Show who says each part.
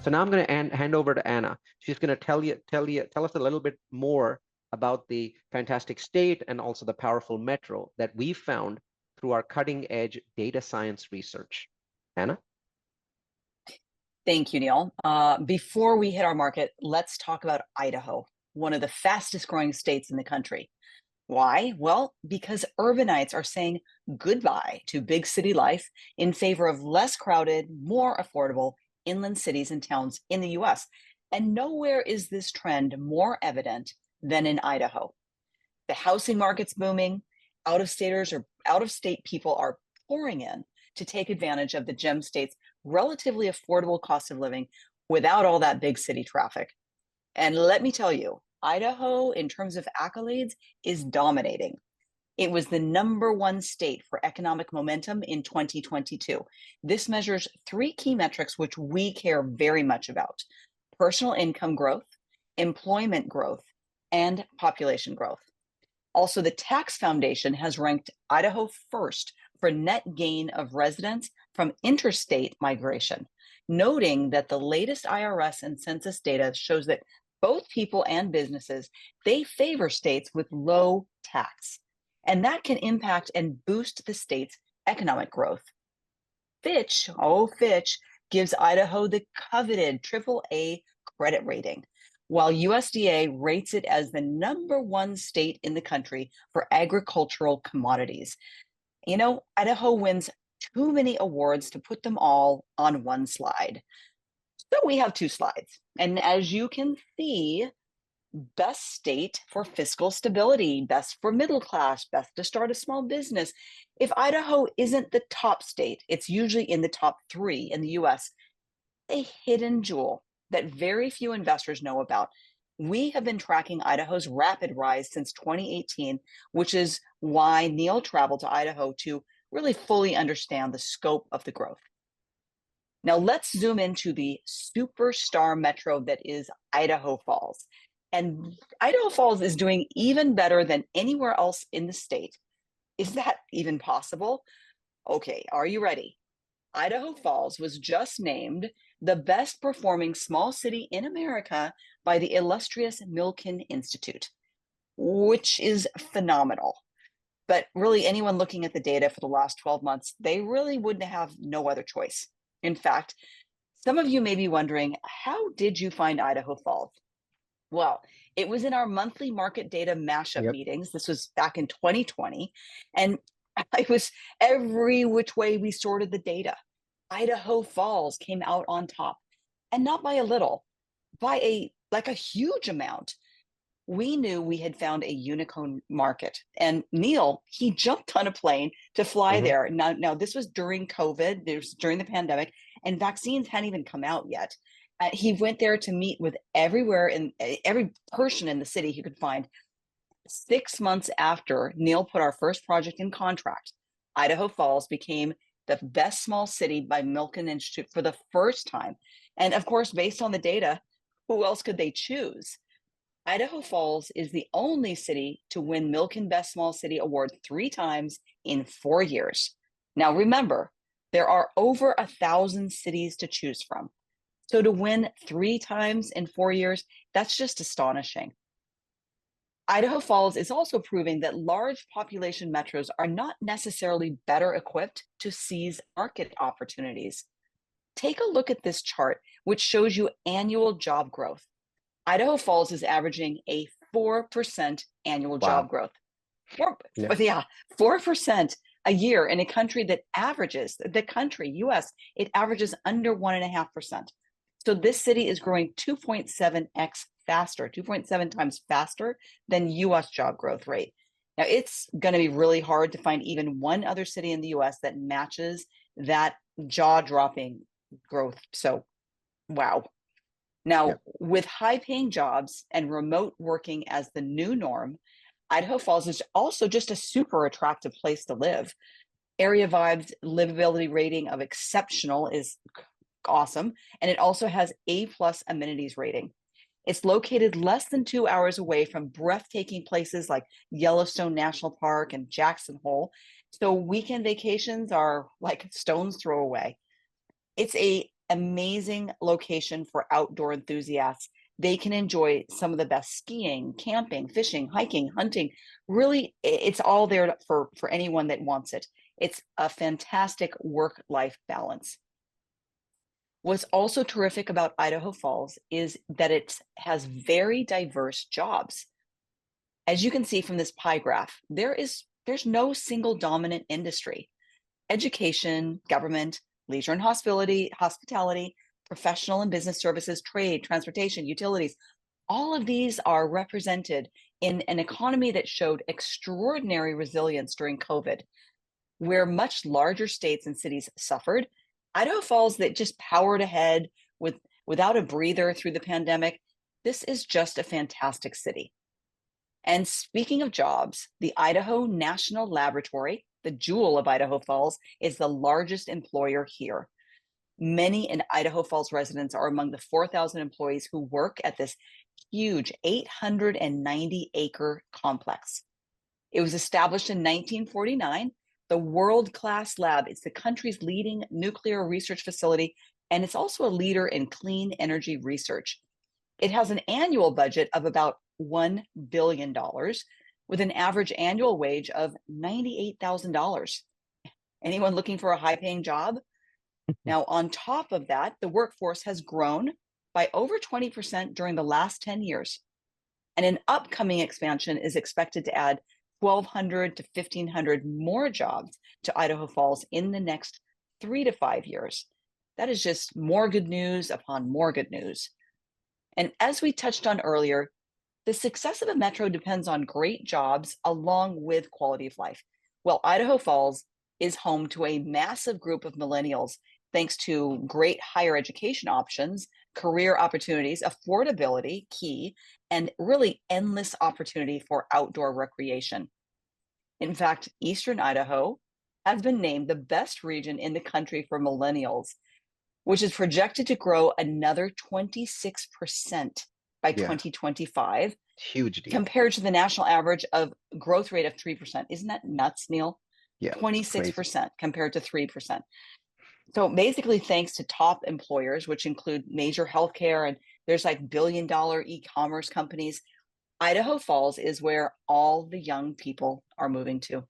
Speaker 1: So now I'm going to hand over to Anna. She's going to tell us a little bit more about the fantastic state and also the powerful metro that we found through our cutting edge data science research. Anna?
Speaker 2: Thank you, Neal. Before we hit our market, let's talk about Idaho, one of the fastest growing states in the country. Why? Well, because urbanites are saying goodbye to big city life in favor of less crowded, more affordable inland cities and towns in the US. And nowhere is this trend more evident than in Idaho. The housing market's booming, out-of-staters or out-of-state people are pouring in to take advantage of the gem state's relatively affordable cost of living without all that big city traffic. And let me tell you, Idaho, in terms of accolades, is dominating. It was the #1 state for economic momentum in 2022. This measures three key metrics which we care very much about: personal income growth, employment growth, and population growth. Also, the Tax Foundation has ranked Idaho first for net gain of residents from interstate migration, noting that the latest IRS and census data shows that both people and businesses, they favor states with low tax, and that can impact and boost the state's economic growth. Fitch gives Idaho the coveted AAA credit rating, while USDA rates it as the #1 state in the country for agricultural commodities. You know, Idaho wins too many awards to put them all on one slide. So we have two slides. And as you can see, best state for fiscal stability, best for middle class, best to start a small business. If Idaho isn't the top state, it's usually in the top 3 in the US, a hidden jewel that very few investors know about. We have been tracking Idaho's rapid rise since 2018, which is why Neal traveled to Idaho to really fully understand the scope of the growth. Now let's zoom into the superstar metro that is Idaho Falls. And Idaho Falls is doing even better than anywhere else in the state. Is that even possible? Okay, are you ready? Idaho Falls was just named the best performing small city in America by the illustrious Milken Institute, which is phenomenal. But really, anyone looking at the data for the last 12 months, they really wouldn't have no other choice. In fact, some of you may be wondering, how did you find Idaho Falls? Well, it was in our monthly market data mashup
Speaker 1: Yep.
Speaker 2: meetings. This was back in 2020. And it was every which way we sorted the data. Idaho Falls came out on top, and not by a little, by a huge amount. We knew we had found a unicorn market, and Neal, he jumped on a plane to fly
Speaker 1: Mhm.
Speaker 2: there. Now this was during COVID, this was during the pandemic, and vaccines hadn't even come out yet. He went there to meet with every person in the city he could find. 6 months after Neal put our first project in contract, Idaho Falls became the best small city by Milken Institute for the first time. And of course, based on the data, who else could they choose? Idaho Falls is the only city to win Milken Best Small City Award 3 times in 4 years. Now remember, there are over 1,000 cities to choose from. So to win 3 times in 4 years, that's just astonishing. Idaho Falls is also proving that large population metros are not necessarily better equipped to seize market opportunities. Take a look at this chart, which shows you annual job growth. Idaho Falls is averaging a 4% annual job
Speaker 1: Wow.
Speaker 2: growth. Four,
Speaker 1: Yeah.
Speaker 2: yeah, 4% a year in a country that averages, the country, US, it averages under 1.5%. So this city is growing 2.7x faster, 2.7 times faster than US job growth rate. Now it's going to be really hard to find even one other city in the US that matches that jaw-dropping growth. So, wow.
Speaker 1: Yeah.
Speaker 2: Now, with high paying jobs and remote working as the new norm, Idaho Falls is also just a super attractive place to live. Area Vibes livability rating of exceptional is awesome, and it also has A+ amenities rating. It's located less than 2 hours away from breathtaking places like Yellowstone National Park and Jackson Hole. So weekend vacations are like stone's throw away. It's a amazing location for outdoor enthusiasts. They can enjoy some of the best skiing, camping, fishing, hiking, hunting. Really, it's all there for anyone that wants it. It's a fantastic work-life balance. What's also terrific about Idaho Falls is that it has very diverse jobs. As you can see from this pie graph, there's no single dominant industry. Education, government, leisure and hospitality, professional and business services, trade, transportation, utilities, all of these are represented in an economy that showed extraordinary resilience during COVID. Where much larger states and cities suffered, Idaho Falls that just powered ahead without a breather through the pandemic. This is just a fantastic city. And speaking of jobs, the Idaho National Laboratory, the jewel of Idaho Falls, is the largest employer here. Many in Idaho Falls residents are among the 4,000 employees who work at this huge 890-acre complex. It was established in 1949. The world-class lab is the country's leading nuclear research facility, and it's also a leader in clean energy research. It has an annual budget of about $1 billion with an average annual wage of $98,000. Anyone looking for a high-paying job? Now, on top of that, the workforce has grown by over 20% during the last 10 years. And an upcoming expansion is expected to add 1,200 to 1,500 more jobs to Idaho Falls in the next 3 to 5 years. That is just more good news upon more good news. And as we touched on earlier, the success of a metro depends on great jobs along with quality of life. Well, Idaho Falls is home to a massive group of millennials thanks to great higher education options, career opportunities, affordability, key, and really endless opportunity for outdoor recreation. In fact, Eastern Idaho has been named the best region in the country for millennials, which is projected to grow another 26% by 2025.
Speaker 1: Huge deal.
Speaker 2: Compared to the national average of growth rate of 3%. Isn't that nuts, Neal?
Speaker 1: Yeah,
Speaker 2: 26% compared to 3%. So basically, thanks to top employers, which include major healthcare, and there's like billion-dollar e-commerce companies, Idaho Falls is where all the young people are moving to.